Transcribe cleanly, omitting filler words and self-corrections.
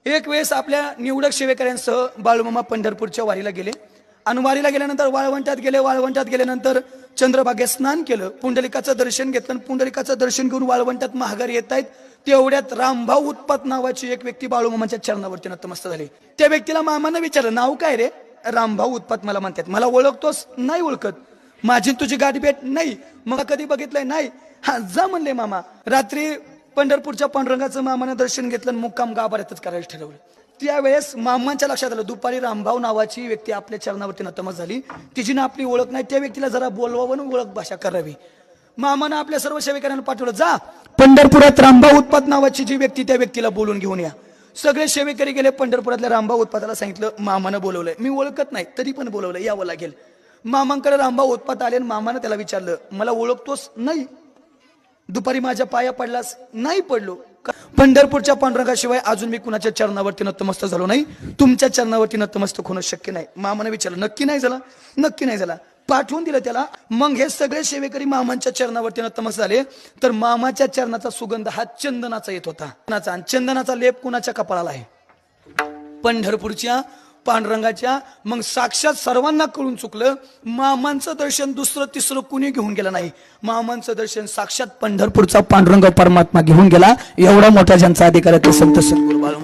एक वेळेस आपल्या निवडक सेवेकऱ्यांसह बाळूमामा पंढरपूरच्या वारीला गेले आणि वारीला गेल्यानंतर वाळवंटात गेल्यानंतर चंद्रभागेत स्नान केलं, पुंडलिकाचं दर्शन घेतलं आणि पुंडलिकाचं दर्शन घेऊन वाळवंटात महागारी येत आहेत. तेवढ्यात रामभाऊ उत्पात नावाची एक व्यक्ती बाळूमामाच्या चरणावरती नतमस्त झाली. त्या व्यक्तीला मामानं विचारलं, नाव काय रे? रामभाऊ उत्पात मला म्हणतात. मला ओळखतोस? नाही ओळखत. माझी तुझी गाठ भेट? नाही. मग कधी बघितलंय? नाही. हा जा म्हणले मामा. रात्री पंढरपूरच्या पांडुरंगाचं मामानं दर्शन घेतलं आणि मुक्काम गाभाऱ्यातच करायला ठरवलं. त्यावेळेस मामांच्या लक्षात आलं, दुपारी रामभाऊ नावाची व्यक्ती आपल्या चरणावरती नतमस्त झाली, तिची ना आपली ओळख नाही, त्या व्यक्तीला जरा बोलवावं आणि ओळख भाषा करावी. मामानं आपल्या सर्व सेवेकऱ्यांना पाठवलं, जा पंढरपुरात रामभाऊ उत्पात नावाची जी व्यक्ती त्या व्यक्तीला बोलून घेऊन या. सगळे सेवेकरी गेले. पंढरपुरातल्या रामभाऊ उत्पाताला सांगितलं, मामानं बोलवलंय, मी ओळखत नाही तरी पण बोलवलं, यावं लागेल. मामांकडे रामभाऊ उत्पात आले आणि मामानं त्याला विचारलं, मला ओळखतोस? नाही. दुपारी माझ्या पाया पडलास? नाही पडलो. पंढरपूरच्या पांडुरंगाशिवाय अजून मी कुणाच्या चरणावरती नतमस्त झालो नाही, तुमच्या चरणावरती नतमस्तक होणं शक्य नाही. मामानं विचारलं, नक्की नाही झाला? नक्की नाही झाला. पाठवून दिलं त्याला. मग हे सगळे सेवेकरी मामांच्या चरणावरती नतमस्त झाले. तर मामाच्या चरणाचा सुगंध हा चंदनाचा येत होता. चंदनाचा लेप कुणाच्या कपाळाला आहे? पंढरपूरच्या पांडुरंगाच्या. मग साक्षात सर्वांना कळून चुकलं, मामांचं दर्शन दुसरं तिसरं कुणी घेऊन गेलं नाही. मामांचं दर्शन साक्षात पंढरपूरचा पांडुरंग परमात्मा घेऊन गेला. एवढा मोठा ज्यांचा अधिकार आहे ते संत सद्गुरू बाळूमामा.